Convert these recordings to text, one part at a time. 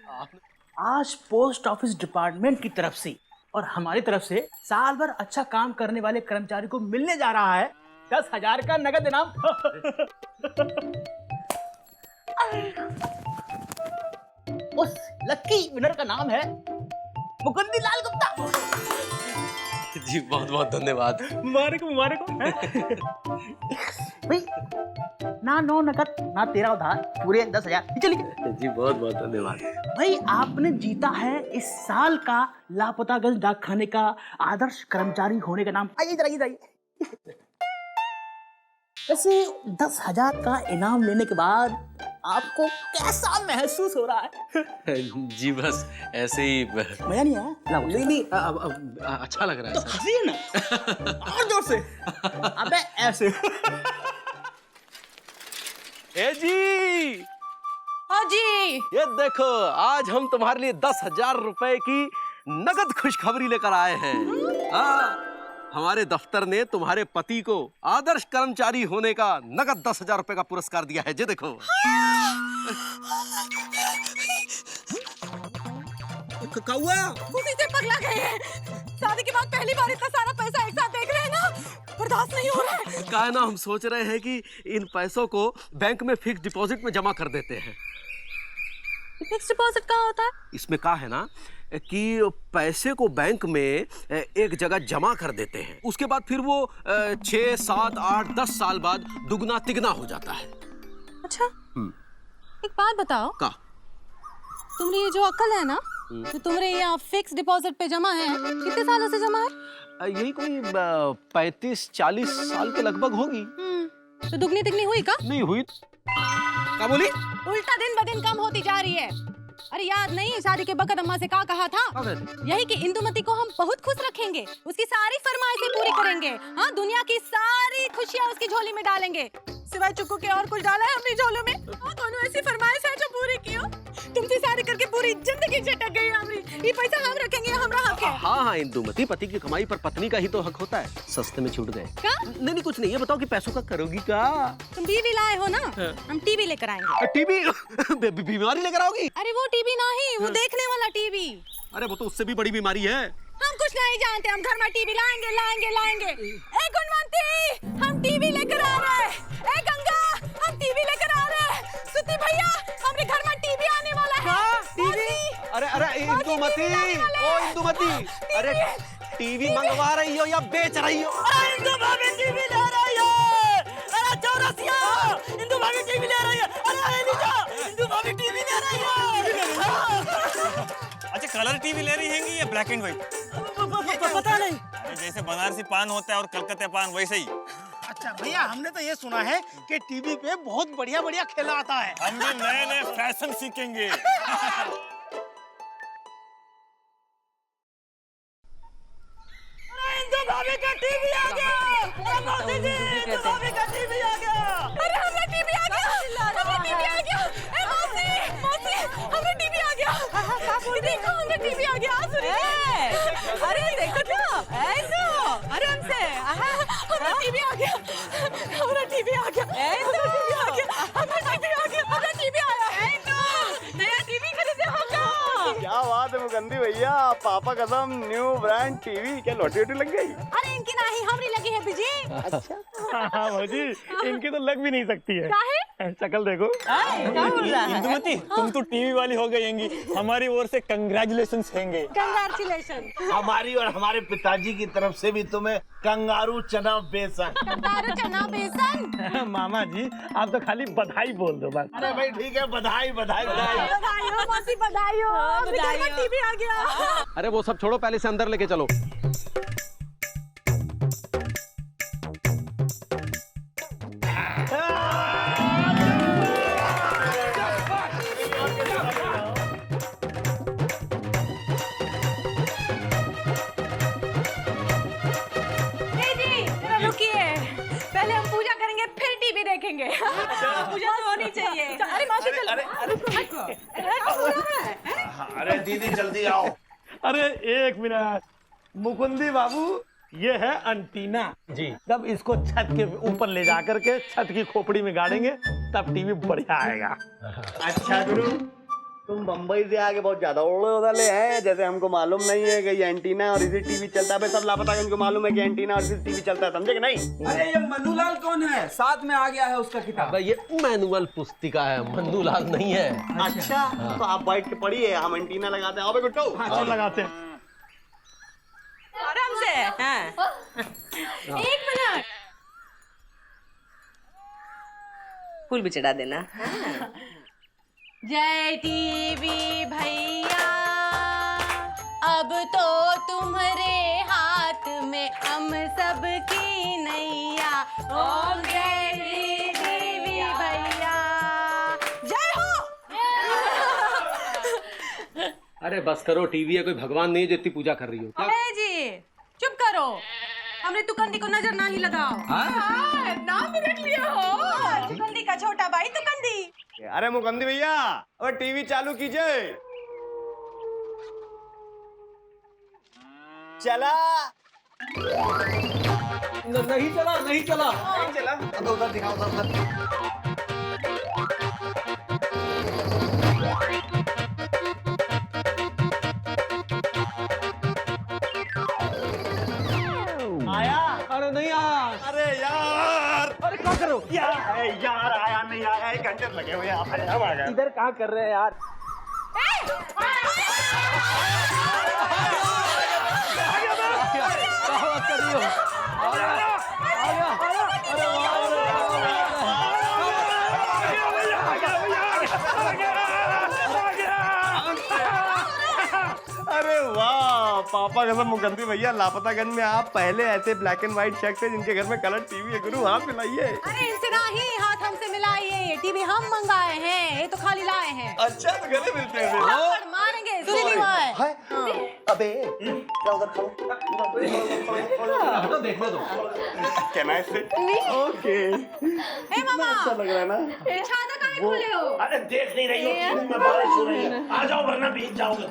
आज post office department की तरफ से और हमारी तरफ से साल भर अच्छा काम करने वाले कर्मचारी को मिलने जा रहा है 10,000 का नगद इनाम। उस लकी विनर का नाम है मुकुंदी लाल गुप्ता। जी बहुत बहुत धन्यवाद। मुबारक मुबारक भाई, ना नो नकद ना तेरा उधार, पूरे 10,000। चलिए जी बहुत बहुत धन्यवाद। भाई, आपने जीता है इस साल का लापतागंज डाकखाने का आदर्श कर्मचारी होने का नाम। आइए इधर आइए। वैसे 10,000 का इनाम लेने के बाद आपको कैसा महसूस हो रहा है? जी बस ऐसे ही। मजा नहीं आया? लाओ। नहीं अच्छा लग रहा है। तो हंसिए ना और जोर से। अबे ऐसे। ए जी, हाँ जी। ये देखो आज हम तुम्हारे लिए 10,000 रुपए की नगद खुशखबरी लेकर आए हैं। हाँ, हमारे दफ्तर ने तुम्हारे पति को आदर्श कर्मचारी होने का नगद 10,000 रुपए का पुरस्कार दिया है। जे देखो। कौआ खुशी से पगला गए हैं। शादी के बाद पहली बार इतना सारा पैसा एक साथ देख रहे हैं ना, बर्दाश्त नहीं हो रहा है। क्या है ना, हम सोच रहे हैं कि इन पैसों को बैंक में फिक्स डिपॉजिट में जमा कर देते हैं। फिक्स डिपॉजिट कहाँ होता है? इसमें क्या है ना कि पैसे को बैंक में एक जगह जमा कर देते हैं, उसके बाद फिर वो 6, 7, 8, 10 साल बाद दुगना तिगना हो जाता है। अच्छा, एक बात बताओ, का तुम्हारी ये जो अक्ल है ना, तो तुम्हारे यहाँ फिक्स डिपॉजिट पे जमा है, कितने सालों से जमा है? यही कोई 35-40 साल के लगभग होगी। तो दुगनी तिगनी हुई का? नहीं हुई। क्या बोली? उल्टा दिन ब दिन कम होती जा रही है। अरे याद नहीं है शादी के बकत अम्मा से क्या कहा था? यही कि इंदुमती को हम बहुत खुश रखेंगे, उसकी सारी फरमाइशें पूरी करेंगे। हाँ, दुनिया की सारी खुशियाँ उसकी झोली में डालेंगे, सिवाय चुक्कू के और कुछ डाला है अपनी झोलों में? हाँ, कौन ऐसी फरमाइश है जो पूरी की हो? तुमसे शादी करके पूरी जिंदगी झटक गई हमारी। ये पैसा हम रखेंगे, हमारा हक है। हाँ, इंदुमती, पति की कमाई पर पत्नी का ही तो हक होता है। सस्ते में छूट गए। क्या? नहीं कुछ नहीं। ये बताओ कि पैसों का करोगी क्या? तुम टीवी लाए हो ना, हम टीवी लेकर आएंगे। टीवी? बीमारी लेकर आओगी? अरे वो टीवी नहीं, वो देखने वाला टीवी। अरे वो तो उससे भी बड़ी बीमारी है। हम कुछ नहीं जानते, हम घर में टीवी लाएंगे। ए गुणवंती, हम टीवी लेकर आ रहे हैं। ए गंगा, हम टीवी लेकर आ रहे हैं। सुती भैया, हमारे घर में टीवी आने वाला है। टीवी? अरे इंदुमती, ओ इंदुमती, अरे टीवी मंगवा रही हो या बेच रही हो? अरे इंदु भाभी टीवी ले रही है। अरे चौरसिया, इंदु भाभी टीवी ले रही है। अरे एलिजा, इंदु भाभी टीवी ले रही है। अच्छा, कलर टीवी ले रही हैंगी या ब्लैक एंड व्हाइट? पता नहीं। जैसे बनारसी पान होता है और कलकत्ता पान, वैसे ही। अच्छा भैया, हमने तो ये सुना है कि टीवी पे बहुत बढ़िया बढ़िया खेल आता है। हम भी नए नए फैशन सीखेंगे। भाभी का टीवी आ गया। मौसी जी, इंदु भाभी का टीवी आ गया। अरे हमारा टीवी आ गया, हमारा टीवी आ गया। ए मौसी, हमारा टीवी आ गया। देखो, हमारा टीवी आ गया। अरे देखो तो, ऐसा आराम से। हमारा टीवी आ गया, हमारा टीवी आ गया, हमारा टीवी आ गया, हमारा टीवी आ गया, हमारा टीवी आया। नया टीवी खरीदे होगा। क्या बात है मुकंदी भैया, पापा कसम न्यू ब्रांड टीवी। क्या लॉटरी लग गई? अरे इनकी नहीं, हमारी लगी है बीजी। हाँ भौजी, इनकी तो लग भी नहीं सकती है। क्या है? शक्ल देखो। इंदुमती, तुम तो टीवी वाली हो गई हैंगी। हमारी ओर से कंग्रेचुलेशंस हैंगे। कंग्रेचुलेशन। हमारी और हमारे पिताजी की तरफ से भी तुम्हें कंगारू चना बेसन। कंगारू चना बेसन। मामा जी, आप तो खाली बधाई बोल दो बस। अरे भाई ठीक है, बधाई बधाई बधाई। बधाई हो मौसी, बधाई हो। घर में टीवी आ गया। अरे वो सब छोड़ो, पहले से अंदर लेके चलो। पहले हम पूजा करेंगे, फिर टीवी देखेंगे। पूजा तो होनी चाहिए। अरे मौसी चलो। अरे दीदी जल्दी आओ। अरे एक मिनट मुकुंदी बाबू, ये है अंटीना जी। जब इसको छत के ऊपर ले जाकर के छत की खोपड़ी में गाड़ेंगे तब टीवी बढ़िया आएगा। अच्छा गुरु, तुम बम्बई से आके बहुत ज्यादा उड़ने वाले हैं, जैसे हमको मालूम नहीं है कि ये एंटीना और इसी टीवी चलता है। सब लापता है, उनको मालूम है कि एंटीना और इसी टीवी चलता है, समझे कि नहीं? अरे ये मनुलाल कौन है? साथ में आ गया है उसका किताब। अबे ये मैनुअल पुस्तिका है, मन्नूलाल नहीं है। अच्छा तो आप बैठ के पढ़िए, हम एंटीना लगाते हैं। आओ बे गुट्टू। हाँ लगाते हैं। आराम से। हाँ। एक मिनट। फूल भी चढ़ा देना। जय टीवी भैया, अब तो तुम्हारे हाथ में हम सब की नैया। ओम जय टीवी भैया, जय हो। अरे बस करो, टीवी है, कोई भगवान नहीं है जो इतनी पूजा कर रही हो। क्या? अरे जी चुप करो, हमने तुकंदी को नजर ना ही लगाओ। हाँ, नाम भी रख लिया हो, तुकंदी का छोटा भाई तुकंदी। अरे मुकंदी भैया, और टीवी चालू कीजिए। चला नहीं चला, नहीं चला। नहीं चला तो उधर दिखाओ, उधर। आया? अरे नहीं आया। अरे यार, अरे क्या करो यार आया नहीं आया, 1 घंटे लगे हुए यहाँ पर। हम आ गए। इधर कहाँ कर रहे हैं यार? क्या बात कर रही हो? अरे वाह, पापा कसम मुकंदी भैया, लापतागंज में आप पहले ऐसे ब्लैक एंड व्हाइट शख्स थे जिनके घर में कलर टीवी है। गुरु हाथ मिलाइए। अरे इनसे नहीं, हाथ हमसे मिलाइए। टीवी हम मंगाए हैं, ये तो खाली लाए हैं। अच्छा तो गले मिलते हैं। थप्पड़ मारेंगे, सुनी नहीं हुआ है। अबे क्या उधर खड़ो, देखने दो। Can I sit? ओके। ए मामा, अच्छा लग रहा है ना? छाता काहे खोले हो? अरे देख नहीं रही हो टीवी में बारिश हो रही है, आ जाओ वरना भीग जाओगे।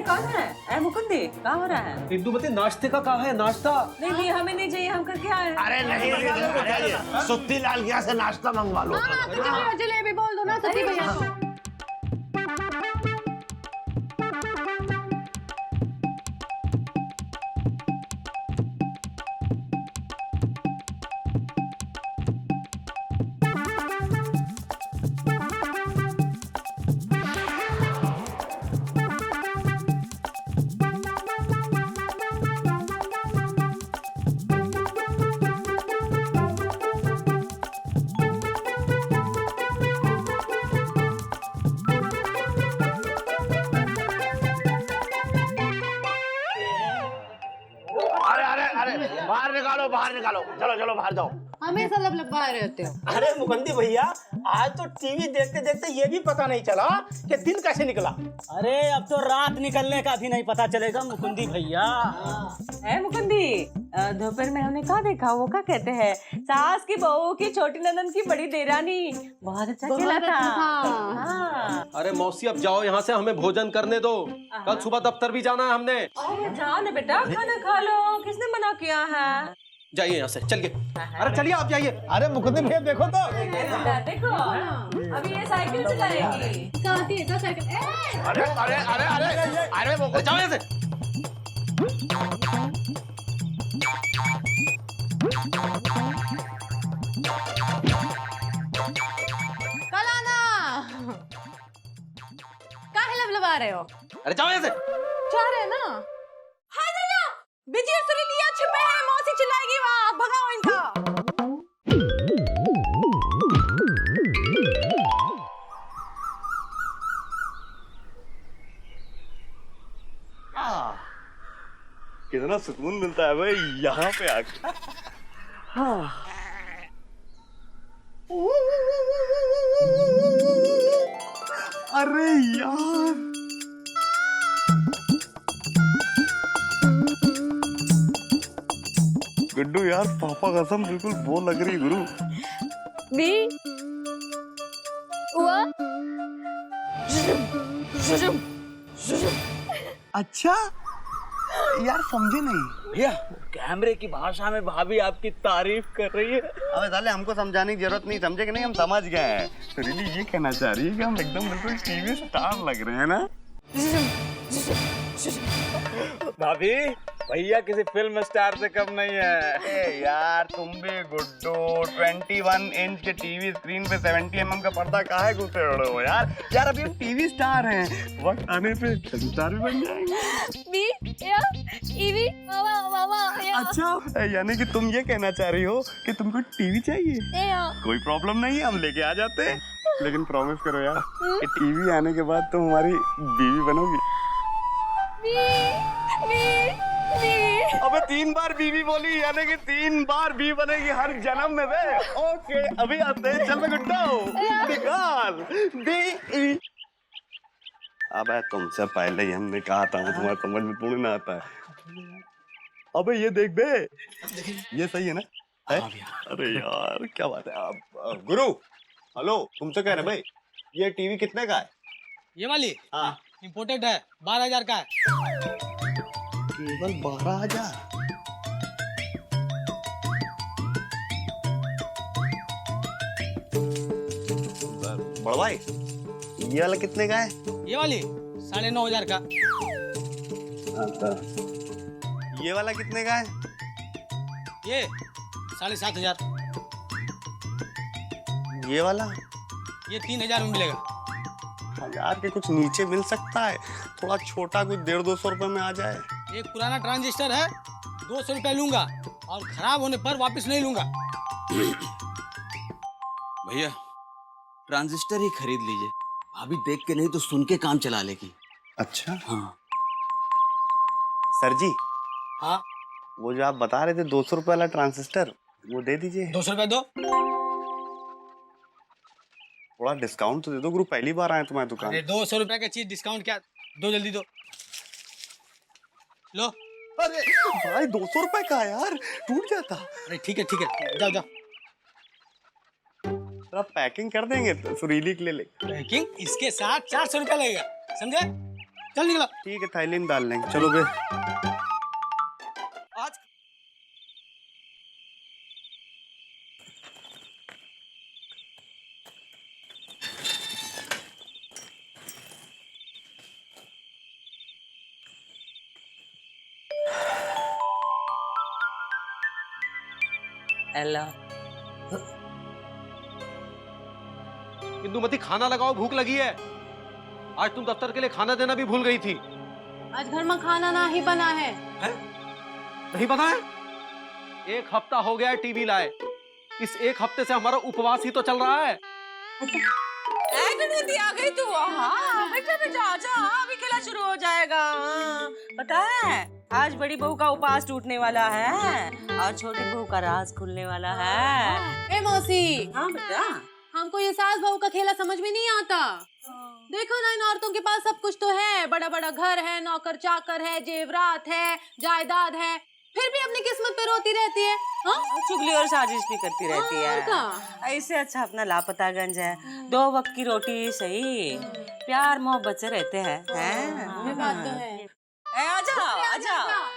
कौन है? मुकुंदी, क्या हो रहा है? इंदुमती, नाश्ते का कहाँ है? नाश्ता नहीं नहीं, हमें नहीं चाहिए, हम करके आए। अरे नहीं, सुत्ती लाल गया से नाश्ता मंगवा लो। हाँ, तो चलो जलेबी बोल दो ना सती भैया को। बाहर निकालो, चलो चलो बाहर जाओ। हमेशा लबलबाए रहते हो। अरे मुकंदी भैया, आज तो टीवी देखते देखते ये भी पता नहीं चला कि दिन कैसे निकला। अरे अब तो रात निकलने का भी नहीं पता चलेगा मुकुंदी भैया। मुकुंदी, दोपहर में हमने क्या देखा, वो क्या कहते हैं, सास की बहू की छोटी ननद की बड़ी देरानी, बहुत अच्छा खेला था। हाँ। अरे मौसी अब जाओ यहाँ से, हमें भोजन करने दो, कल सुबह दफ्तर भी जाना है हमने। जाओ ना बेटा, खाना खा लो, किसने मना किया है? जाइए यहाँ से, चलिए। अरे चलिए आप जाइए। अरे मुकंदी भैया देखो तो, देखो अभी ये साइकिल चलाएगी। कहती है तो साइकिल। अरे अरे अरे अरे अरे जाओ यहाँ से। कल आना। काहे लबलबा रहे हो? अरे जाओ यहाँ से। जा रहे हैं ना? हाँ भैया, बिजी और सुरीलिया छिपे हैं, मौसी चिल्लाएगी वहाँ, भगाओ इनको। कितना सुकून मिलता है भाई यहाँ पे आके। अरे यार, गुड्डू यार, पापा कसम बिल्कुल वो लग रही गुरु। बी हुआ अच्छा यार, समझे नहीं भैया, कैमरे की भाषा में भाभी आपकी तारीफ कर रही है। अबे साले, हमको समझाने की जरूरत नहीं, समझे कि नहीं, हम समझ गए हैं। तो रिली ये कहना चाह रही है कि हम एकदम बिल्कुल टीवी स्टार लग रहे हैं ना। भाभी, भैया किसी फिल्म स्टार से कम नहीं है। ए यार, तुम भी गुड्डू 21 इंच के टीवी स्क्रीन पे 70 mm का पर्दा काहे घुसे उड़े हो यार। यार अभी हम टीवी स्टार हैं, वक्त आने पे फिल्म स्टार भी बन जाएंगे। बी या ईवी वावा वावा या अच्छा, यानी कि तुम ये कहना चाह रही हो कि तुमको टीवी चाहिए? या कोई प्रॉब्लम नहीं है, हम लेके आ जाते हैं। लेकिन प्रॉमिस करो यार कि टीवी आने के बाद तुम हमारी बीवी बनोगी। बी बी बी अबे 3 बार बीवी बोली, यानी कि 3 बार बीवी बनेगी हर जन्म में बे। ओके, अभी आते हैं। चल मैं गुड्डू निकाल बी। अबे तुमसे पहले ही हमने कहा था, वो तुम्हारे समझ में थोड़ी ना आता है। अबे ये देख बे, ये सही है ना? है? अरे यार क्या बात है। अब गुरु, हेलो, तुमसे कह रहे भाई, ये टीवी कितने का है? ये वाली हाँ, इम्पोर्टेड है, 12,000 का है। केवल 12,000? बड़ा भाई, ये वाला कितने का है? ये वाली 9,500 का। ये वाला कितने का है? ये 7,500। ये वाला ये 3,000 में मिलेगा। 1000 के कुछ नीचे मिल सकता है? थोड़ा छोटा, कुछ 150-200 रुपए में आ जाए। एक पुराना ट्रांजिस्टर है, 200 रुपए लूंगा और खराब होने पर वापस नहीं लूंगा। भैया, ट्रांजिस्टर ही खरीद लीजिए, भाभी देख के नहीं तो सुन के काम चला लेगी। अच्छा हाँ। सर जी, हाँ, वो जो आप बता रहे थे 200 रुपए वाला ट्रांजिस्टर, वो दे दीजिए। 200 रुपए दो। थोड़ा डिस्काउंट तो दे दो गुरु, पहली बार आए तुम्हारी दुकान। अरे 200 रुपए का चीज डिस्काउंट क्या, दो जल्दी दो। लो। अरे भाई 200 रुपए का यार, टूट जाता। अरे ठीक है, जाओ जाओ। आप पैकिंग कर देंगे तो सुरीली के लिए। पैकिंग इसके साथ 400 रुपया लगेगा, समझे? चल निकलो। ठीक है, थैली में डाल लेंगे। चलो बे। आज अल्लाह, इंदुमती, खाना लगाओ, भूख लगी है। आज तुम दफ्तर के लिए खाना देना भी भूल गई थी। आज घर में खाना ना ही बना है। नहीं पता है? 1 हफ्ता हो गया है टीवी लाए। इस 1 हफ्ते से हमारा उपवास ही तो चल रहा है। आ गई तू। हाँ, बेटा बेटा आजा, अभी खेला शुरू हो जाएगा। पता है, आज बड़ी बहू का उपवास टूटने वाला है और छोटी बहू का राज खुलने वाला है। ए मौसी, हाँ बेटा, हमको ये सास बहू का खेला समझ में नहीं आता। देखो ना, इन औरतों के पास सब कुछ तो है, बड़ा बड़ा घर है, नौकर चाकर है, जेवरात है, जायदाद है, फिर भी अपनी किस्मत पे रोती रहती है। हाँ? चुगली और साजिश भी करती रहती और है। क्या? ऐसे अच्छा अपना लापतागंज है, 2 वक्त की रोटी सही, प्यार मोहब्बत से रहते हैं। ये बात तो है। ए, आजा आजा,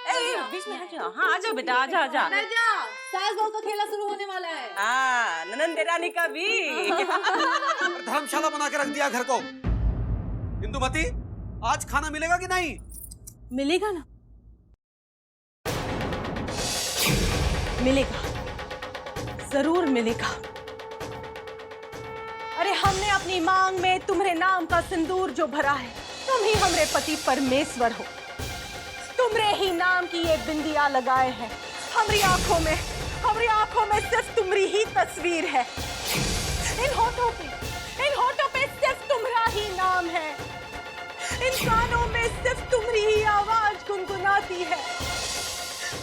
ए, बीच में आजा। हाँ आजा बेटा, आजा आजा। सास बहू का खेला शुरू होने वाला है। हाँ, ननंद देरानी का भी। धर्मशाला बना के रख दिया घर को। इंदुमती, आज खाना मिलेगा कि नहीं? मिलेगा ना, मिलेगा, जरूर मिलेगा। अरे हमने अपनी मांग में तुम्हारे नाम का सिंदूर जो भरा है, तुम ही हमरे पति परमेश्वर हो। तुमरे ही नाम की ये बिंदिया लगाए हैं। हमारी आंखों में सिर्फ तुम्हारी ही तस्वीर है। इन होठों पे सिर्फ तुम्हारा ही नाम है। इन कानों में सिर्फ तुम्हारी ही आवाज गुनगुनाती है।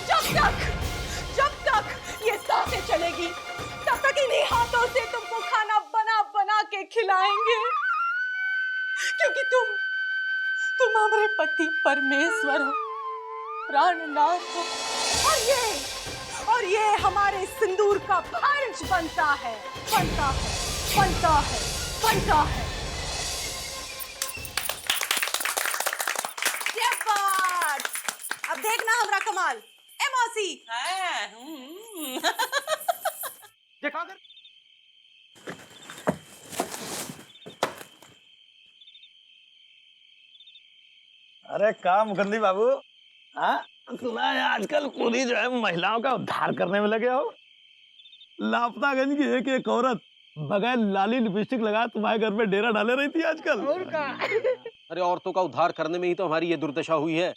जब तक ये सांसें चलेगी, तब तक इन्हीं हाथों से तुमको खाना बना बना के खिलाएंगे, क्योंकि तुम हमारे पति परमेश्वर हो, प्राणनाथ हो, और ये हमारे सिंदूर का फर्ज बनता है। ये बात अब देखना हमारा कमाल। ए मौसी अरे काम मुकुंदी बाबू, हाँ सुना है आजकल पूरी जो है महिलाओं का उद्धार करने में लगे हो। लापतागंज की एक औरत बगैर लाली लिपस्टिक लगा तुम्हारे घर पे डेरा डाले रही थी आजकल। अरे औरतों का उद्धार करने में ही तो हमारी ये दुर्दशा हुई है।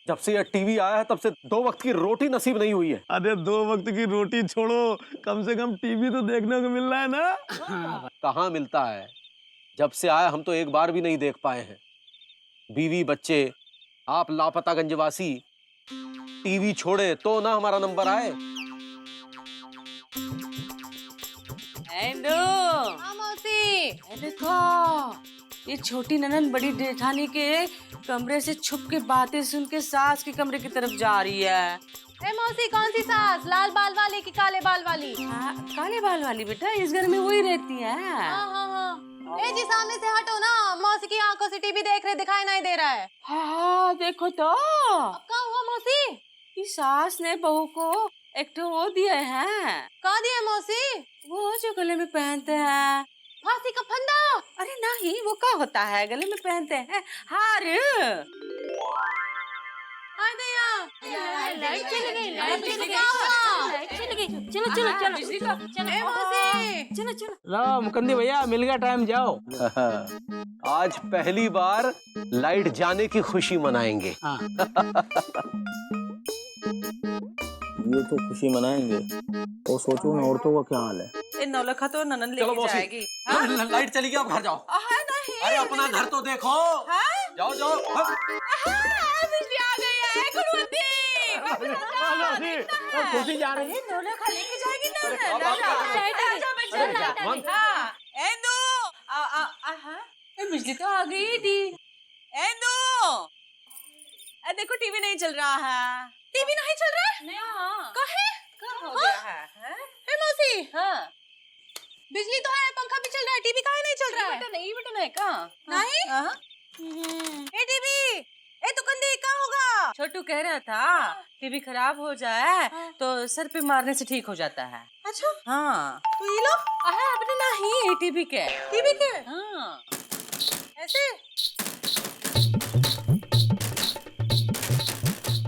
जब से यह टीवी आया है तब से 2 वक्त की रोटी नसीब नहीं हुई है। अरे 2 वक्त की रोटी छोड़ो, कम से कम टीवी तो देखने को मिल रहा है ना। कहाँ मिलता है, जब से आया हम तो एक बार भी नहीं देख पाए हैं। बीवी बच्चे, आप लापता गंजवासी, टीवी छोड़े तो ना हमारा नंबर आए। देखो ये छोटी ननन बड़ी जेठानी के कमरे से छुप के बातें सुन के सास के कमरे की तरफ जा रही है। ए मौसी, कौन सी सास? लाल बाल वाली कि काले बाल वाली? काले बाल वाली बेटा, इस घर में वही रहती है। हाँ। ए जी सामने से हटो ना, मौसी की आंखों से टीवी देख रहे, दिखाई नहीं दे रहा है। हाँ देखो तो अब क्या हुआ मौसी? कि सास ने बहू को एक ठो वो दिए हैं। कहाँ दिया मौसी? वो जो गले में पहनते हैं, फांसी का फंदा। अरे नहीं, वो क्या होता है गले में पहनते हैं, हार। लाइट चली गई। चलो। लो मुकुंदी भैया, मिल गया टाइम, जाओ। आज पहली बार लाइट जाने की खुशी मनाएंगे। ये तो खुशी मनाएंगे, तो सोचो ना औरतों का क्या हाल है। इन नौलखा तो ननन लेके जाएगी। लाइट चली गई, अब घर जाओ। नहीं, अरे अपना घर तो देखो। जाओ बिजली आ गई है, खुशी जा रही है। नौलखा लेके जाएगी बिजली तो आ गई थी। देखो टीवी नहीं चल रहा है। टीवी नहीं चल रहा है? कहाँ? हो गया है? ए मौसी, हाँ, बिजली तो है, पंखा भी चल रहा है, टीवी काहे नहीं चल रहा है? नहीं बेटा, नहीं कहाँ नहीं? ए टीवी, ए दुकानदार कहाँ होगा? छोटू कह रहा था टीवी खराब हो जाए तो सर पे मारने से ठीक हो जाता है। अच्छा, हाँ, तो ये लो। अपने नहीं, टीवी के। हाँ, ऐसे?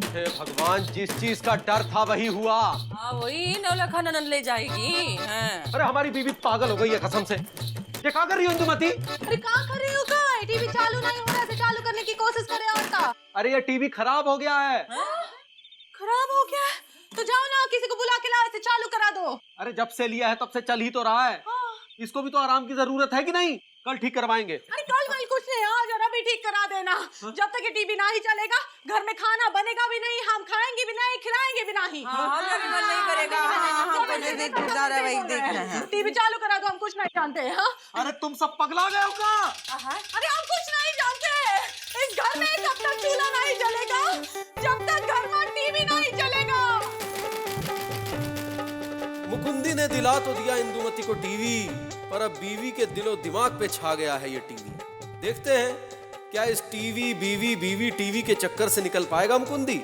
हे भगवान, जिस चीज का डर था वही हुआ। हाँ वही नौलखा ननन ले जाएगी। हाँ। अरे हमारी बीवी पागल हो गई है कसम से। ये क्या कर रही हो इंदुमती? अरे कहाँ कर रही हो? टीवी चालू नहीं हो रहा है, चालू करने की कोशिश करे और का। अरे ये टीवी खराब हो गया है। खराब हो गया? तो जाओ ना, किसी को बुला के लाओ, इसे चालू करा दो। अरे जब से लिया है तब से चल ही तो रहा है। इसको भी तो आराम की जरूरत है कि नहीं? कल ठीक करवाएंगे। अरे कल कुछ नहीं, आज और अभी ठीक करा देना। जब तक ये टीवी नहीं चलेगा, घर में खाना बनेगा भी नहीं, हम खाएंगे भी नहीं, खिलाएंगे भी नहीं। नहीं करेगा। टीवी चालू करा दो, हम कुछ नहीं जानते। हाँ, अरे तुम सब पगला गए हो क्या? अरे हम कुछ नहीं जानते। इस घर में जब तक चूल्हा नहीं जलेगा, जब तक घर में टीवी नहीं चलेगा। मुकुंदी ने दिला तो दिया इंदुमती को टीवी, पर अब बीवी के दिलो दिमाग पे छा गया है ये टीवी। देखते हैं क्या इस टीवी बीवी टीवी के चक्कर से निकल पाएगा मुकुंदी।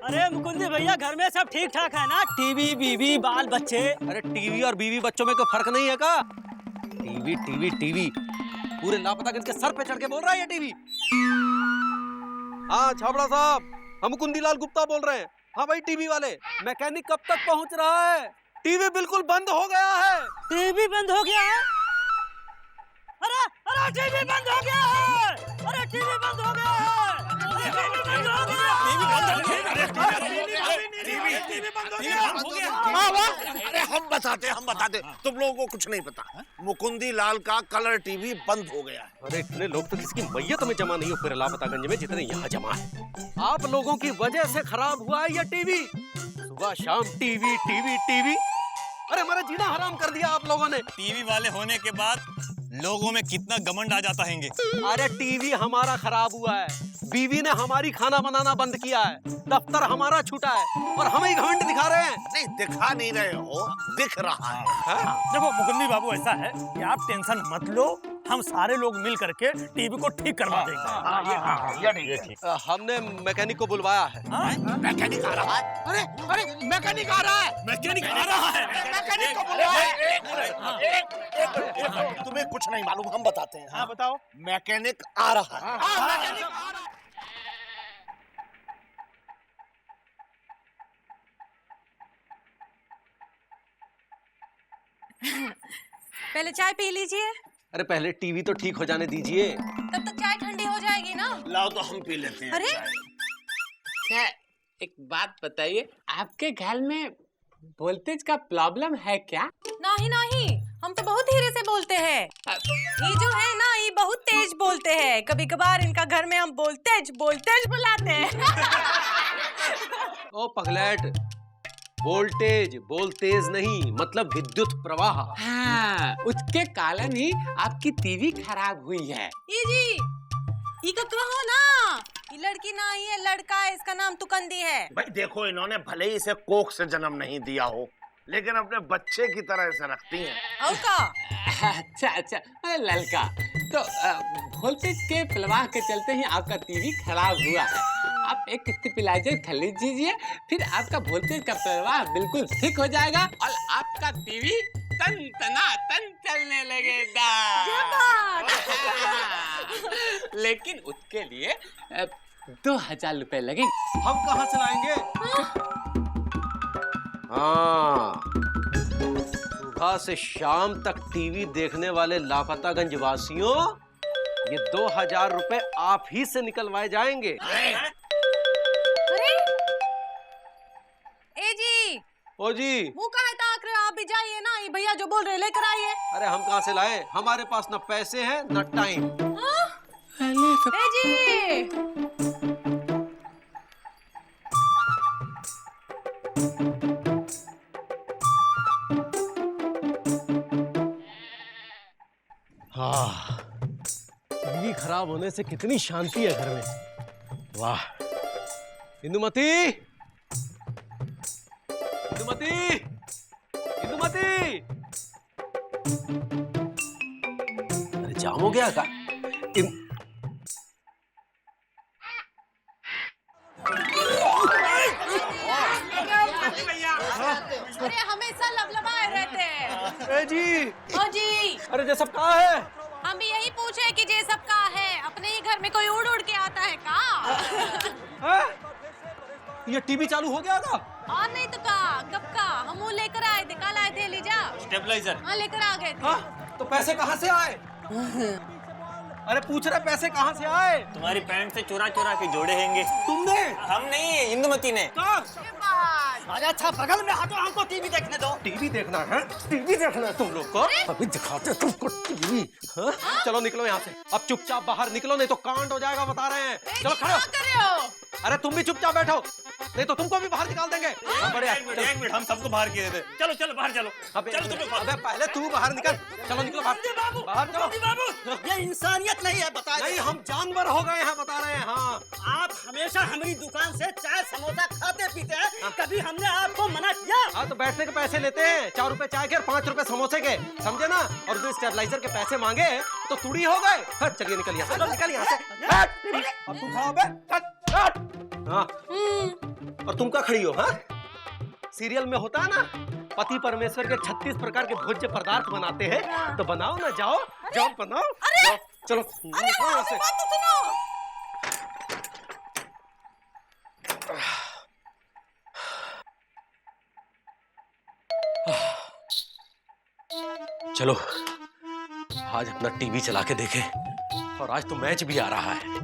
अरे मुकुंदी भैया, घर में सब ठीक ठाक है ना? टीवी बीवी बाल बच्चे? अरे टीवी और बीवी बच्चों में कोई फर्क नहीं है का? टीवी पूरे लापतागंज के सर पे चढ़ के बोल रहा है ये टीवी। हाँ छाबड़ा साहब, हम कुंदीलाल गुप्ता बोल रहे हैं। हाँ भाई टीवी वाले, मैकेनिक कब तक पहुंच रहा है? टीवी बिल्कुल बंद हो गया है। टीवी बंद हो गया है? अरे अरे टीवी बंद हो गया है! अरे टीवी बंद हो गया है! टीवी बंद हो गया! टीवी बंद हो गया! हाँ वाह! अरे हम बताते तुम लोगों को कुछ नहीं पता। मुकुंदी लाल का कलर टीवी बंद हो गया है। अरे इतने लोग तो किसी की मैयत में जमा नहीं हो पूरे लापतागंज में जितने यहाँ जमा है। आप लोगों की वजह से खराब हुआ है ये टीवी। सुबह शाम टीवी टीवी टीवी। अरे हमारा जीना हराम कर दिया आप लोगों ने। टीवी वाले होने के बाद लोगों में कितना घमंड आ जाता है। अरे टीवी हमारा खराब हुआ है, बीवी ने हमारी खाना बनाना बंद किया है, दफ्तर हमारा छूटा है और हम ही घमंड दिखा रहे हैं। नहीं दिखा नहीं रहे हो, दिख रहा है। देखो मुकुंदी बाबू, ऐसा है कि आप टेंशन मत लो, हम सारे लोग मिल करके टीवी को ठीक करवा देंगे। हमने मैकेनिक को बुलवाया है। मैकेनिक आ रहा है। अरे अरे मैकेनिक आ रहा है! मैकेनिक आ रहा है। मैकेनिक को बुलाया। तुम्हें कुछ नहीं मालूम, हम बताते हैं। हाँ बताओ। मैकेनिक आ रहा है। पहले चाय पी लीजिए। अरे पहले टीवी तो ठीक हो जाने दीजिए। तब तक चाय ठंडी हो जाएगी ना। लाओ तो हम पी लेते हैं। अरे अच्छा, एक बात बताइए, आपके घर में वोल्टेज का प्रॉब्लम है क्या? नहीं नहीं, हम तो बहुत धीरे से बोलते हैं। ये जो है ना, ये बहुत तेज बोलते हैं। कभी कभार इनका घर में हम वोल्टेज बुलाते हैं। ओ पगलेट, वोल्टेज बोलतेज नहीं, मतलब विद्युत प्रवाह। हाँ, उसके कारण ही आपकी टीवी खराब हुई है। ये जी, ये को कहो ना, ये लड़की ना, ये लड़का है, इसका नाम तुकंदी है। भाई देखो, इन्होंने भले ही इसे कोख से जन्म नहीं दिया हो, लेकिन अपने बच्चे की तरह इसे रखती हैं। और का? अच्छा अच्छा, अरे लड़का, तो वोल्टेज के प्रवाह के चलते ही आपका टीवी खराब हुआ है। आप एक स्टेबलाइजर खरीद लीजिए, फिर आपका वोल्टेज का प्रवाह बिल्कुल ठीक हो जाएगा और आपका टीवी तन चलने लगेगा। लेकिन उसके लिए 2000 रुपए लगेंगे। हम कहाँ से लाएंगे? हाँ, सुबह से शाम तक टीवी देखने वाले लापतागंज वासियों, ये 2000 रुपए आप ही से निकलवाए जाएंगे। अरे ए जी, ओ जी, वो कहे ताक रहे, आप भी जाइए ना, ये भैया जो बोल रहे लेकर आइए। अरे हम कहाँ से लाए? हमारे पास न पैसे हैं न टाइम। ए जी, हाँ, टीवी खराब होने से कितनी शांति है घर में। वाह, इंदुमती, इंदुमती, इंदुमती, अरे जाम हो गया का? अरे हमेशा लबलबाए रहते हैं। ए जी, ओ जी, अरे ये सब कहाँ है? हम भी यही पूछे कि ये सब का है। अपने ही घर में कोई उड़ उड़ के आता है का? है? ये टीवी चालू हो गया था? और नहीं तो का, कब का? हम वो लेकर आए थे, कल आए थे लीजा। स्टेबलाइजर। हाँ, लेकर आ गए थे। हाँ? तो पैसे कहाँ से आए? अरे पूछ रहे पैसे कहाँ से आए? तुम्हारी पैंट से चुरा चुरा के जोड़े हैंगे। तुमने? हम नहीं, इंदुमती ने। अरे अच्छा, बगल में हाथों हमको टीवी देखने दो। टीवी देखना है? टीवी देखना है तुम लोग को? अभी दिखाते तुमको टीवी। हाँ? चलो निकलो यहाँ से, अब चुपचाप बाहर निकलो, नहीं तो कांड हो जाएगा, बता रहे हैं। चलो खड़ो। क्या कर रहे हो? अरे तुम भी चुपचाप बैठो, नहीं तो तुमको भी बाहर निकाल देंगे। बढ़िया, एक मिनट, हम सबको बाहर किए थे। चलो चलो बाहर चलो। अबे चलो तुम लोग अबे पहले तू बाहर निकल। चलो निकलो बाहर। बाहर चलो। ये इंसानियत नहीं है, बता नहीं, हम जानवर हो गए हैं, बता रहे हैं। हाँ, आप हमेशा हमारी दुकान से चाय समोसा खाते पीते हैं, कभी हमने आपको मना किया? हाँ तो बैठने के पैसे लेते हैं, 4 रुपए चाय के और 5 रुपए समोसे के, समझे ना? और जो स्टेबलाइजर के पैसे मांगे तो तुड़ी हो गए। हाँ, चलिए निकल यहाँ से, निकल यहाँ से। अब तू खाओ बे। हाँ, और तुम क्या खड़ी हो? हाँ, सीरियल में होता है ना, पति परमेश्वर के 36 प्रकार के भोज्य पदार्थ बनाते हैं, तो बनाओ ना, जाओ जाओ बनाओ। जाओ, चलो निकलो यहाँ से। चलो आज अपना टीवी चला के देखें, और आज तो मैच भी आ रहा है।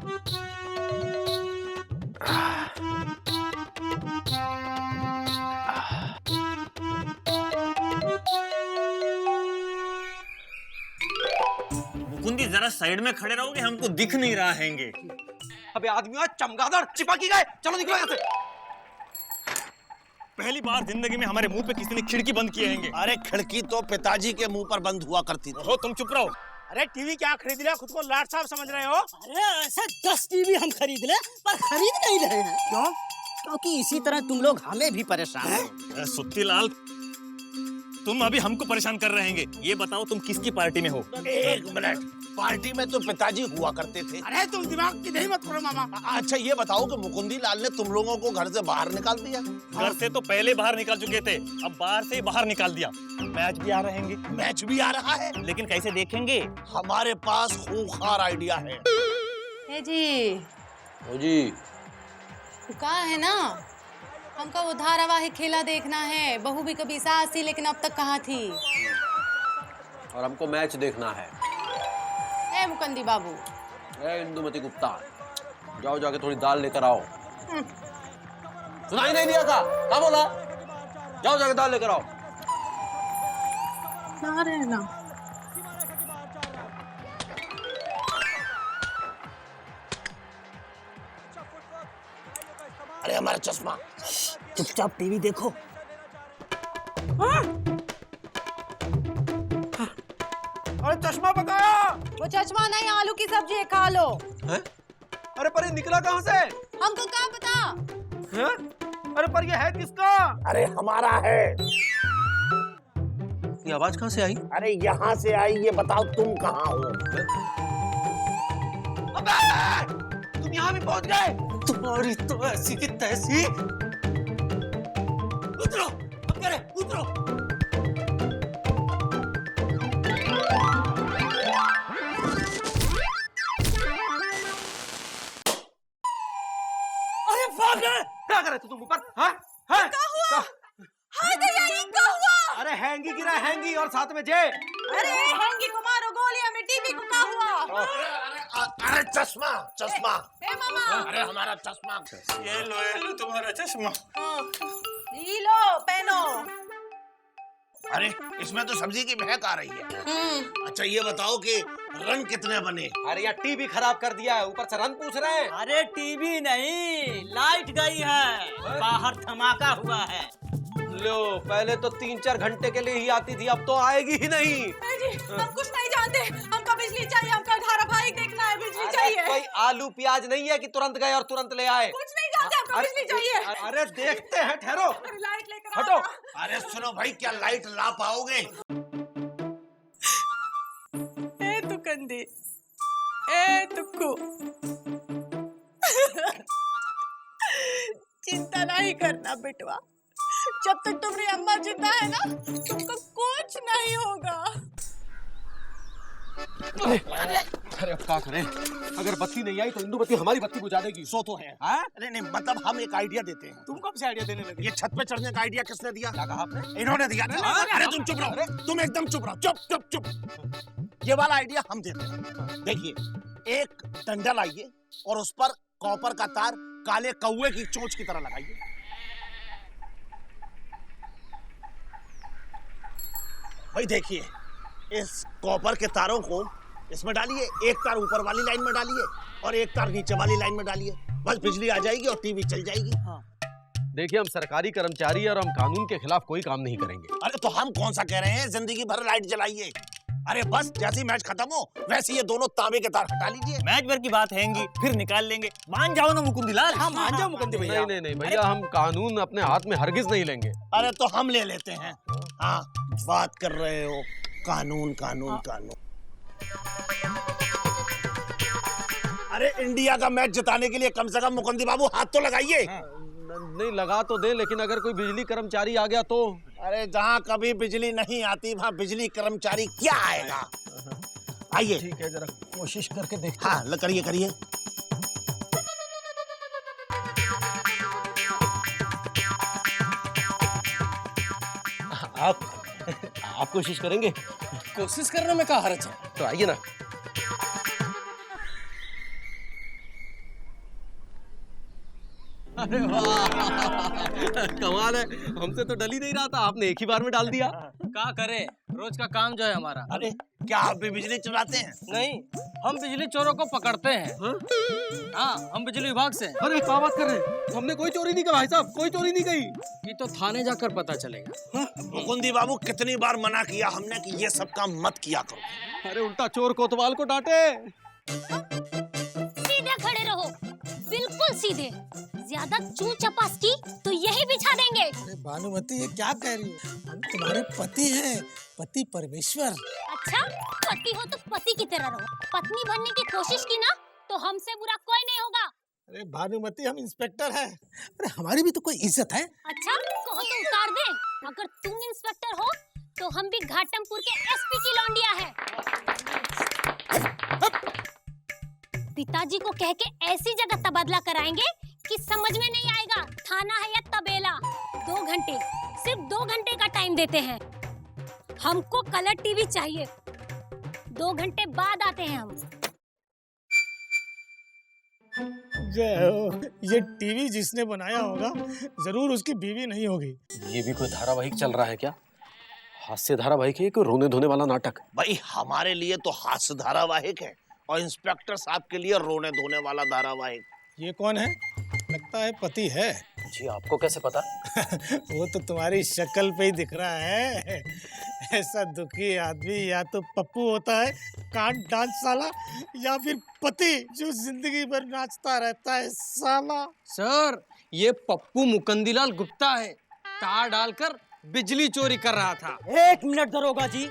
मुकुंदी जरा साइड में खड़े रहोगे, हमको दिख नहीं रहा हैंगे। अबे आदमियों, चमगादड़ चिपकी गए, चलो निकलो यहाँ से। पहली बार जिंदगी में हमारे मुंह पे किसी ने खिड़की बंद किए हैंगे। अरे खिड़की तो पिताजी के मुंह पर बंद हुआ करती थी। हो तुम चुप रहो। अरे टीवी क्या खरीद लिया, खुद को लाट साहब समझ रहे हो? अरे ऐसे 10 टीवी हम खरीद ले, पर खरीद नहीं रहे हैं। क्यों? क्योंकि इसी तरह तुम लोग हमें भी परेशान हैं। सुत्तीलाल, तुम अभी हमको परेशान कर रहे हैं। ये बताओ तुम किसकी पार्टी में हो? एक मिनट, पार्टी में तो पिताजी हुआ करते थे। अरे तुम दिमाग की नहीं मत करो मामा। अच्छा ये बताओ कि मुकुंदी लाल ने तुम लोगों को घर से बाहर निकाल दिया? घर से तो पहले बाहर निकाल चुके थे, अब बाहर से ही बाहर निकाल दिया। मैच भी आ रहे हैं। मैच भी आ रहा है, लेकिन कैसे देखेंगे? हमारे पास खूंखार आइडिया है। ए जी, ओ जी, कहा है ना, हमका वो धारावाहिक खेला देखना है। बहू भी कभी सास थी, लेकिन अब तक कहाँ थी। और हमको मैच देखना है। ए मुकंदी बाबू, ए इंदुमती गुप्ता, जाओ जाके थोड़ी दाल लेकर आओ। सुनाई नहीं दिया था, क्या बोला? जाओ जाके दाल लेकर आओ। ना रहना। अरे हमारा चश्मा। चुपचाप टीवी देखो। अरे चश्मा पकाया। वो चश्मा नहीं, आलू की सब्जी है, खा लो। हैं? अरे पर ये निकला कहाँ से? हमको क्या पता? हैं? अरे पर ये है किसका? अरे हमारा है। ये आवाज कहाँ से आई? अरे यहाँ से आई, ये बताओ तुम कहाँ हो? अबे! तुम यहाँ भी पहुंच गए? तुम्हारी तो ऐसी की तैसी। उतरो, अब करे, उतरो। अरे भाग गए। क्या करे तुम ऊपर? हाँ? हाँ? क्या हुआ? हाय दया, ये क्या हुआ? अरे हैंगी गिरा, हैंगी और साथ में जे। अरे हैंगी को मारो गोलियां में, टीवी को क्या हुआ? अरे चश्मा, चश्मा। ए मामा, अरे हमारा चश्मा। ये लो तुम्हारा चश्मा। ये लो, पहनो। अरे इसमें तो सब्जी की महक आ रही है। अच्छा ये बताओ कि रन कितने बने? अरे यार टीवी खराब कर दिया है, ऊपर से रन पूछ रहे हैं। अरे टीवी नहीं, लाइट गई है, बाहर धमाका हुआ है। लो, पहले तो 3-4 घंटे के लिए ही आती थी, अब तो आएगी ही नहीं। जी, हम कुछ नहीं जानते, हमको बिजली चाहिए, हमको धारावाहिक देखना है, बिजली चाहिए। कोई आलू प्याज नहीं है कि तुरंत गए और तुरंत ले आए। कुछ नहीं जानते, हमको बिजली चाहिए। अरे देखते हैं, ठहरो। लाइट लेकर हटो। अरे सुनो भाई, क्या लाइट ला पाओगे? ए तुकंदी, ए तुक्कू, चिंता नहीं करना बेटवा, जब तक तुम्हारी अम्मा जिंदा है ना, तुमको कुछ नहीं होगा। अरे अब क्या करें? अगर बत्ती नहीं आई तो इंदुमती हमारी बत्ती बुझा देगी। सो तो है। अरे नहीं, मतलब हम एक आइडिया देते हैं। तुम कब से आइडिया देने लगे? ये छत पे चढ़ने का आइडिया किसने दिया? क्या कहा आपने? इन्होंने दिया था। अरे तुम चुप रहो, तुम एकदम चुप रहो, चुप चुप चुप। ये वाला आइडिया हम देते हैं। देखिए, एक डंडा लाइए और उस पर कॉपर का तार काले कौवे की चोंच की तरह लगाइए। भाई देखिए, इस कॉपर के तारों को इसमें डालिए, एक तार ऊपर वाली लाइन में डालिए और एक तार नीचे वाली लाइन में डालिए, बस बिजली आ जाएगी और टीवी चल जाएगी। देखिए, हम सरकारी कर्मचारी हैं और हम कानून के खिलाफ कोई काम नहीं करेंगे। अरे तो हम कौन सा कह रहे हैं जिंदगी भर लाइट जलाइए। अरे बस जैसे ही मैच खत्म हो वैसे ये दोनों तांबे के तार हटा लीजिए। मैच भर की बात हैंगी, फिर निकाल लेंगे। मान जाओ ना मुकुंदीलाल। हाँ मान जाओ मुकुंदी भैया। नहीं नहीं नहीं भैया, हम कानून अपने हाथ में हरगिज नहीं लेंगे। अरे तो हम ले लेते हैं। हाँ, बात कर रहे हो कानून कानून कानून। अरे इंडिया का मैच जिताने के लिए कम से कम मुकुंदी बाबू हाथ तो लगाइए। नहीं लगा तो दे, लेकिन अगर कोई बिजली कर्मचारी आ गया तो? अरे जहाँ कभी बिजली नहीं आती वहाँ बिजली कर्मचारी क्या आएगा। आइए ठीक है, जरा कोशिश करके देखते हाँ करिए करिए। आप कोशिश करेंगे? कोशिश करने में क्या हर्ज है? तो आइए ना। अरे वाह कमाल है, हमसे तो डल ही नहीं रहा था, आपने एक ही बार में डाल दिया। क्या करे, रोज का काम जो है हमारा। अरे क्या आप भी बिजली चुराते हैं? नहीं, हम बिजली चोरों को पकड़ते हैं। हाँ, हम बिजली विभाग से हैं। अरे क्या बात कर रहे हैं, हमने कोई चोरी नहीं की भाई साहब, कोई चोरी नहीं की। ये तो थाने जाकर पता चलेगा। मुकुंदी बाबू कितनी बार मना किया हमने कि ये सब काम मत किया करो। अरे उल्टा चोर कोतवाल को डांटे। सीधे खड़े रहो, बिल्कुल सीधे। ज्यादा चू चपास की तो यही बिछा देंगे। अरे भानुमति ये क्या कह रही है, हम तुम्हारे पति हैं, पति परमेश्वर। अच्छा, पति हो तो पति की तरह रहो। पत्नी बनने की कोशिश की ना तो हमसे बुरा कोई नहीं होगा। अरे भानुमति हम इंस्पेक्टर हैं, अरे हमारी भी तो कोई इज्जत है। अच्छा, कहो तो उतार दे। अगर तुम इंस्पेक्टर हो तो हम भी घाटमपुर के एसपी की लौंडिया है। पिताजी को कह के ऐसी जगह तबादला कराएंगे कि समझ में नहीं आएगा थाना है या तबेला। 2 घंटे, सिर्फ 2 घंटे का टाइम देते हैं। हमको कलर टीवी चाहिए। 2 घंटे बाद आते हैं हम। जय हो, ये टीवी जिसने बनाया होगा जरूर उसकी बीवी नहीं होगी। ये भी कोई धारावाहिक चल रहा है क्या? हास्य धारावाहिक है, कोई रोने धोने वाला नाटक? भाई हमारे लिए तो हास्य धारावाहिक है और इंस्पेक्टर साहब के लिए रोने धोने वाला धारावाहिक। ये कौन है? लगता है पति है। जी आपको कैसे पता? वो तो तुम्हारी शक्ल पे ही दिख रहा है। ऐसा दुखी आदमी या तो पप्पू होता है कांट डांस साला, या फिर पति जो जिंदगी भर नाचता रहता है साला। सर, ये पप्पू मुकंदीलाल गुप्ता है। तार डालकर बिजली चोरी कर रहा था। 1 मिनट दरोगा जी,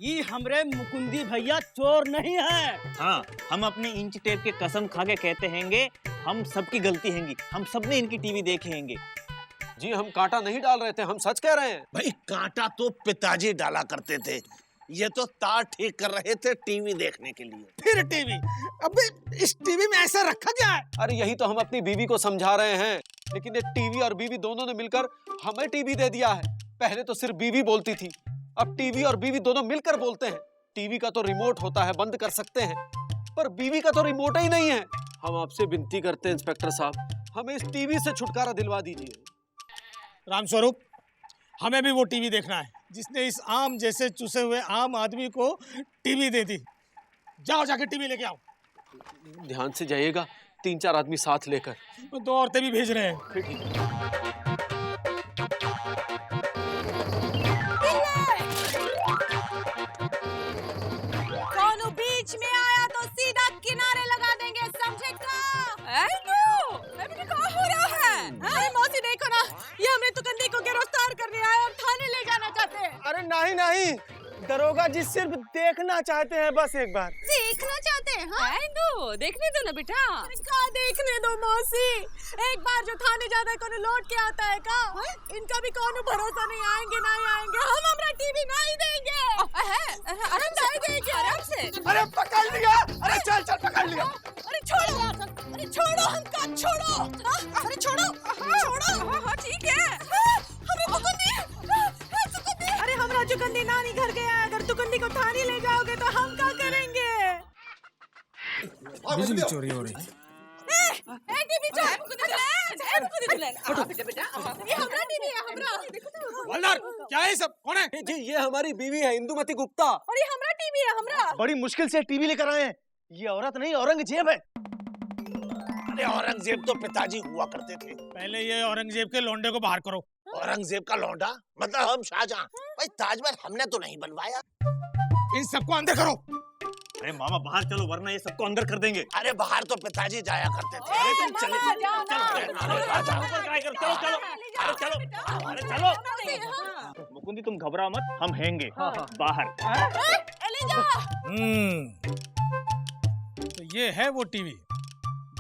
ये हमरे मुकुंदी भैया चोर नहीं है। हाँ, हम अपनी इंच टेप के कसम खा के कहते हैंगे, हम सबकी गलती हैंगी, हम सबने इनकी टीवी देखे हैंगे। जी हम कांटा नहीं डाल रहे थे, हम सच कह रहे हैं। भाई कांटा तो पिताजी डाला करते थे, ये तो तार ठीक कर रहे थे टीवी देखने के लिए। फिर टीवी? अबे इस टीवी में ऐसा रखा क्या है? अरे यही तो हम अपनी बीवी को समझा रहे हैं, लेकिन ये टीवी और बीवी दोनों ने मिलकर हमें टीवी दे दिया है। पहले तो सिर्फ बीवी बोलती थी, अब टीवी और बीवी दोनों मिलकर बोलते हैं। टीवी का तो रिमोट होता है, बंद कर सकते हैं, पर बीवी का तो रिमोट ही नहीं है। हम आपसे विनती करते हैं इंस्पेक्टर साहब, हमें इस टीवी से छुटकारा दिलवा दीजिए। रामस्वरूप, हमें भी वो टीवी देखना है जिसने इस आम जैसे चूसे हुए आम आदमी को टीवी दे दी। जाओ जाके टीवी लेके आओ। ध्यान से जाइएगा, 3-4 आदमी साथ लेकर। 2 औरतें भी भेज रहे हैं। फिर ठीक है। कौनो बीच में आया तो सीधा किनारे लगा देंगे, समझे का? क्या हो रहा है? अरे मौसी देखो ना, ये हमने तुकंदी को गिरफ्तार करने आए और थाने ले जाना चाहते हैं। अरे नहीं नहीं, दरोगा जी सिर्फ देखना चाहते हैं, बस एक बार देखना चाहते हैं? हाँ? देखने दो ना बेटा। क्या देखने दो मौसी, एक बार जो थाने जाता है कौन लौट के आता है का? इनका भी कौन भरोसा नहीं, आएंगे नहीं आएंगे। हम हमारा टीवी नहीं देंगे। आराम से देंगे, आराम से। अरे पकड़ लिया, अरे चल चल पकड़ लिया। अरे छोड़ो, अरे छोड़ो हमका, छोड़ो। अरे छोड़ो, छोड़ो। हाँ ठीक है। अरे तुकंदी, अरे हमारा चुकंदी नानी घर गया है, अगर तुकंदी को थाने ले जाओगे तो हम क्या करेंगे? बिजली चोरी हो रही है। क्या है सब? कौन है? जी ये हमारी बीवी है इंदुमती गुप्ता। और ये हमारा टीवी है, हमारा। बड़ी मुश्किल से टीवी लेकर आए हैं। ये औरत नहीं औरंगजेब है। अरे औरंगजेब तो पिताजी हुआ करते थे। पहले ये औरंगजेब के लौंडे को बाहर करो। औरंगजेब का लौंडा मतलब हम शाहजहां। भाई ताजमहल हमने तो नहीं बनवाया। इन सबको अंदर करो। अरे मामा बाहर चलो, वरना ये सबको अंदर कर देंगे। अरे बाहर तो पिताजी जाया करते थे। अरे तुम चलो चलो चलो। मुकुंदी तुम घबराओ मत, हम हैंगे बाहर। तो ये है वो टीवी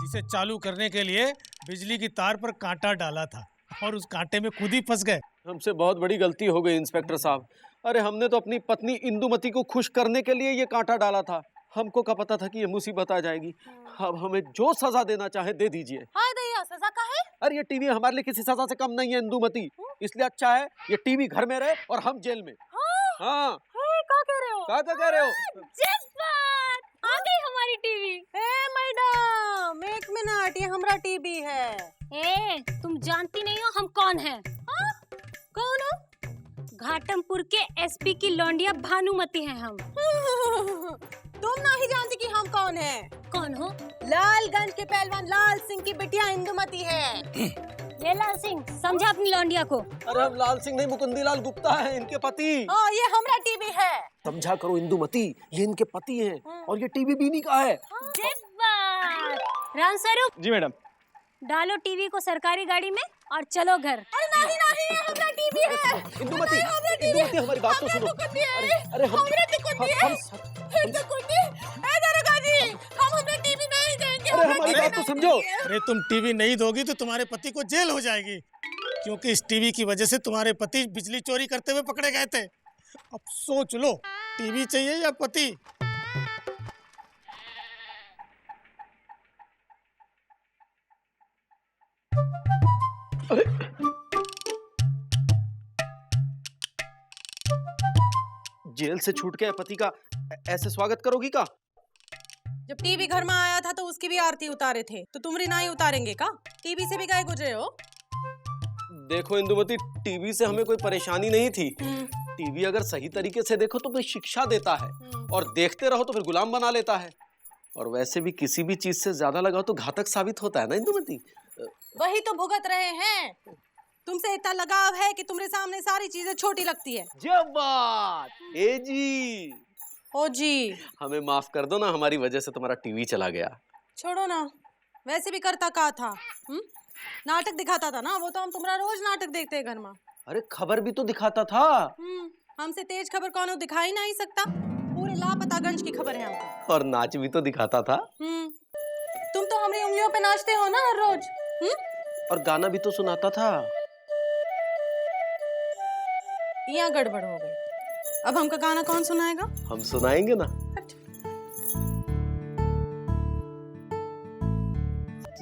जिसे चालू करने के लिए बिजली की तार पर कांटा डाला था और उस कांटे में खुद ही फंस गए। हमसे बहुत बड़ी गलती हो गई इंस्पेक्टर साहब। अरे हमने तो अपनी पत्नी इंदुमती को खुश करने के लिए ये कांटा डाला था। हमको क्या पता था कि ये मुसीबत आ जाएगी। अब हमें जो सजा देना चाहे दे दीजिए। हाँ दैया, सजा का है? अरे ये टीवी हमारे लिए किसी सजा से कम नहीं है इंदुमती, इसलिए अच्छा है ये टीवी घर में रहे और हम जेल में। हाँ क्या कह रहे हो? क्या कह रहे हो? जज्बात आ गई हमारी टीवी। ए मैडम, एक मिनट, ये हमारा टीवी है। ए, तुम जानती नहीं हो हम कौन हैं? कौन हो? घाटमपुर के एसपी की लौंडिया भानुमति हैं हम। तुम नहीं जानती कि हम कौन हैं? कौन हो? लालगंज के पहलवान लाल सिंह की बिटिया इंदुमती है। ये लाल सिंह, समझा अपनी लौंडिया को। अरे हम लाल सिंह नहीं, मुकुंदी लाल गुप्ता है इनके पति। ये हमारा टीवी है। समझा करो इंदुमती, ये इनके पति हैं और ये टीवी बीनी का है। राम स्वरूप जी मैडम। डालो टीवी को सरकारी गाड़ी में और चलो घर। अरे नहीं नहीं, ये हमारा टीवी है। इंदुमती, इंदुमती हमारी बात तो सुनो। अरे हम टीवी नहीं देंगे। अरे हमारी बात तो समझो। अरे तुम टीवी नहीं दोगी तो तुम्हारे पति को जेल हो जाएगी, क्योंकि इस टीवी की वजह से तुम्हारे पति बिजली चोरी करते हुए पकड़े गए थे। अब सोच लो, टीवी चाहिए या पति? जेल से छूट के पति का ऐसे स्वागत करोगी का? जब टीवी घर में आया था तो उसकी भी आरती उतारे थे, तो तुम नहीं उतारेंगे का? टीवी से भी गए गुजरे हो। देखो इंदुमती, टीवी से हमें कोई परेशानी नहीं थी। टीवी अगर सही तरीके से देखो तो फिर शिक्षा देता है, और देखते रहो तो फिर गुलाम बना लेता है। और वैसे भी किसी भी चीज से ज्यादा लगाओ तो घातक साबित होता है ना इंदुमती। वही तो भुगत रहे हैं। तुमसे इतना लगाव है कि तुम्हारे सामने सारी चीजें छोटी लगती है। जब बात ए जी, ओ जी, हमें माफ कर दो ना, हमारी वजह से तुम्हारा टीवी चला गया। छोड़ो ना, वैसे भी करता का था। नाटक दिखाता था ना, वो तो हम तुम्हारा रोज नाटक देखते हैं घर में। अरे खबर भी तो दिखाता था। हमसे तेज खबर कौन दिखा ही नहीं सकता। पूरे लापतागंज की खबर है हमको। और नाच भी तो दिखाता था। तुम तो हमारी उंगलियों पे नाचते हो ना हर रोज। और गाना भी तो सुनाता था। यहाँ गड़बड़ हो गई। अब हमका गाना कौन सुनाएगा? हम सुनाएंगे ना।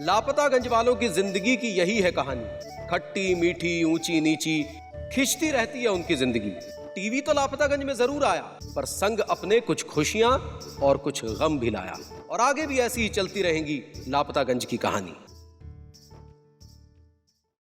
लापतागंज वालों की जिंदगी की यही है कहानी। खट्टी मीठी ऊंची नीची खिंचती रहती है उनकी जिंदगी। टीवी तो लापतागंज में जरूर आया, पर संग अपने कुछ खुशियां और कुछ गम भी लाया। और आगे भी ऐसी ही चलती रहेंगी लापतागंज की कहानी।